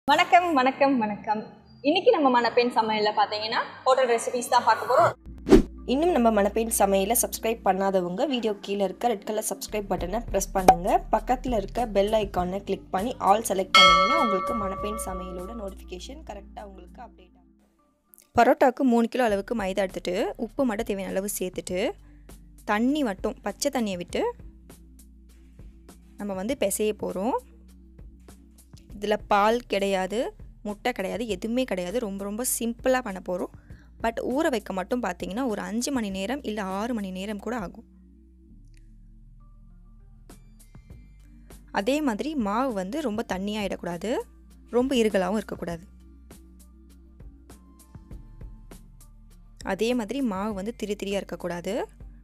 வணக்கம் வணக்கம் வணக்கம். இன்னைக்கு நம்ம மணப்பெண் சமையல்ல பாத்தீங்கன்னா ஹோட்டல் ரெசிபீஸ் தான் பார்க்க போறோம். இன்னும் நம்ம மணப்பெண் சமையலை சப்ஸ்கிரைப் பண்ணாதவங்க வீடியோ கீழே இருக்க ரெட் கலர் சப்ஸ்கிரைப் பட்டனை ப்ரெஸ் பண்ணுங்க. பக்கத்தில் இருக்க பெல் ஐக்கானை கிளிக் பண்ணி ஆல் செலக்ட் பண்ணிங்கன்னா உங்களுக்கு மணப்பெண் சமையலோட நோட்டிஃபிகேஷன் கரெக்டாக உங்களுக்கு அப்டேட் ஆகும். பரோட்டாவுக்கு 3 கிலோ அளவுக்கு மைதா எடுத்துட்டு உப்பு மட்டும் தேவையான அளவு சேர்த்துட்டு தண்ணி மட்டும் பச்சை தண்ணியை விட்டு நம்ம பிசைய போகிறோம். இதில் பால் கிடையாது, முட்டை கிடையாது, எதுவுமே கிடையாது. ரொம்ப சிம்பிளாக பண்ண போகிறோம். பட் ஊற வைக்க மட்டும் பார்த்தீங்கன்னா ஒரு 5 மணி நேரம் இல்லை 6 மணி நேரம் கூட ஆகும். அதே மாதிரி மாவு ரொம்ப தண்ணியாகிடக்கூடாது, ரொம்ப இருகலாகவும் இருக்கக்கூடாது. அதே மாதிரி மாவு திரியாக இருக்கக்கூடாது,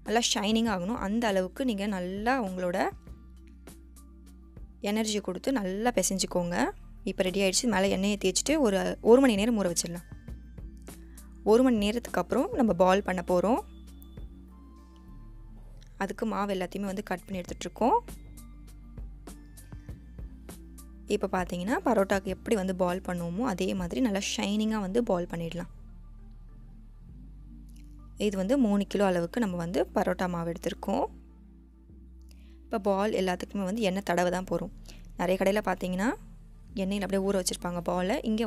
நல்லா ஷைனிங் ஆகணும். அந்த அளவுக்கு நீங்கள் நல்லா உங்களோட எனர்ஜி கொடுத்து நல்லா பிசைஞ்சிக்கோங்க. இப்போ ரெடி ஆகிடுச்சு. மேலே எண்ணெயை தேய்ச்சிட்டு ஒரு மணி நேரம் ஊற வச்சிடலாம். 1 மணி நேரத்துக்கு அப்புறம் நம்ம பால் பண்ண போகிறோம். அதுக்கு மாவு எல்லாத்தையுமே கட் பண்ணி எடுத்துகிட்ருக்கோம். இப்போ பார்த்தீங்கன்னா பரோட்டாவுக்கு எப்படி பால் பண்ணுவோமோ அதே மாதிரி நல்லா ஷைனிங்காக பால் பண்ணிடலாம். இது 3 கிலோ அளவுக்கு நம்ம பரோட்டா மாவு எடுத்திருக்கோம். இப்போ பால் எல்லாத்துக்குமே எண்ணெய் தடவை தான் போகிறோம். நிறைய கடையில் பார்த்தீங்கன்னா எண்ணெயில் அப்படியே ஊற வச்சுருப்பாங்க பாலை. இங்கே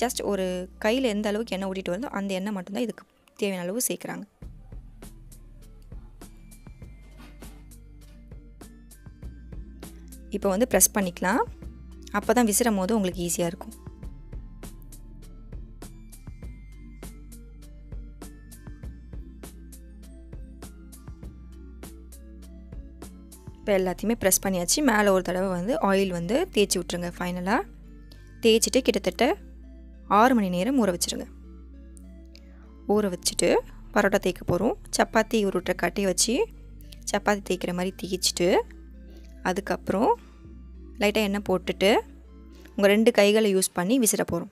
ஜஸ்ட் ஒரு கையில் எந்த அளவுக்கு எண்ணெய் ஊட்டிட்டு வருதோ அந்த எண்ணெய் மட்டும்தான் இதுக்கு தேவையான அளவு சேர்க்குறாங்க. இப்போ ப்ரெஸ் பண்ணிக்கலாம். அப்போ தான் விசிறும் போது உங்களுக்கு ஈஸியாக இருக்கும். இப்போ எல்லாத்தையுமே ப்ரெஸ் பண்ணியாச்சு. மேலே ஒரு தடவை ஆயில் தேய்ச்சி விட்ருங்க. ஃபைனலாக தேய்ச்சிட்டு கிட்டத்தட்ட 6 மணி நேரம் ஊற வச்சுருங்க. ஊற வச்சுட்டு பரோட்டா தேய்க்க போகிறோம். சப்பாத்தி உருட்டுற கட்டையை வச்சு சப்பாத்தி தேய்க்கிற மாதிரி தேய்ச்சிட்டு அதுக்கப்புறம் லைட்டாக எண்ணெய் போட்டுட்டு உங்கள் 2 கைகளை யூஸ் பண்ணி விசிற போகிறோம்.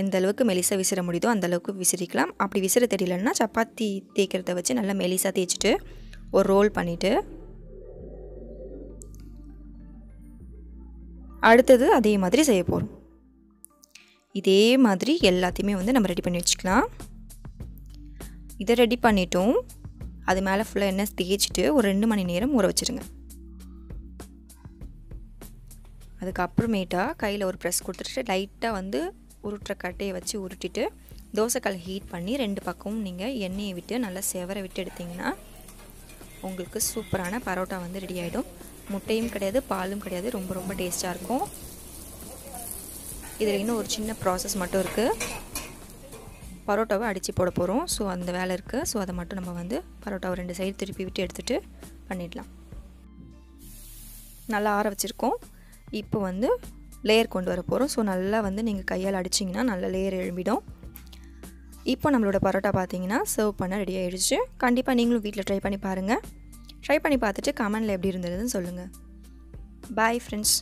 எந்த அளவுக்கு மெலிசாக விசிற முடியுதோ அந்த அளவுக்கு விசிறிக்கலாம். அப்படி விசிற தெரியலன்னா சப்பாத்தி தேய்க்கிறத வச்சு நல்லா மெலிசாக தேய்ச்சிட்டு ஒரு ரோல் பண்ணிவிட்டு அடுத்தது அதே மாதிரி செய்ய போகிறோம். இதே மாதிரி எல்லாத்தையுமே நம்ம ரெடி பண்ணி வச்சுக்கலாம். இதை ரெடி பண்ணிட்டோம். அது மேலே ஃபுல்லாக எண்ணெய் தேய்ச்சிட்டு ஒரு 2 மணி நேரம் ஊற வச்சுருங்க. அதுக்கப்புறமேட்டா கையில் ஒரு ப்ரெஸ் கொடுத்துட்டு லைட்டாக உருட்டுற கட்டையை வச்சு உருட்டிட்டு தோசைக்கல் ஹீட் பண்ணி 2 பக்கமும் நீங்கள் எண்ணெயை விட்டு நல்லா செவர விட்டு எடுத்திங்கன்னா உங்களுக்கு சூப்பரான பரோட்டா ரெடி ஆகிடும். முட்டையும் கிடையாது, பாலும் கிடையாது, ரொம்ப டேஸ்ட்டாக இருக்கும். இதில் இன்னும் ஒரு சின்ன ப்ராசஸ் மட்டும் இருக்குது. பரோட்டாவை அடித்து போட போகிறோம். ஸோ அந்த வேலை இருக்குது. ஸோ அதை மட்டும் நம்ம பரோட்டாவை 2 சைடு திருப்பி விட்டு எடுத்துகிட்டு பண்ணிடலாம். நல்லா ஆற வச்சுருக்கோம். இப்போ லேயர் கொண்டு வர போகிறோம். ஸோ நல்லா நீங்கள் கையால் அடிச்சிங்கன்னா நல்ல லேயர் எழும்பிடும். இப்போ நம்மளோட பரோட்டா பார்த்தீங்கன்னா சர்வ் பண்ண ரெடி ஆகிடுச்சு. கண்டிப்பாக நீங்களும் வீட்டில் ட்ரை பண்ணி பாருங்கள். ட்ரை பண்ணி பார்த்துட்டு கமெண்டில் எப்படி இருந்ததுன்னு சொல்லுங்கள். Bye friends.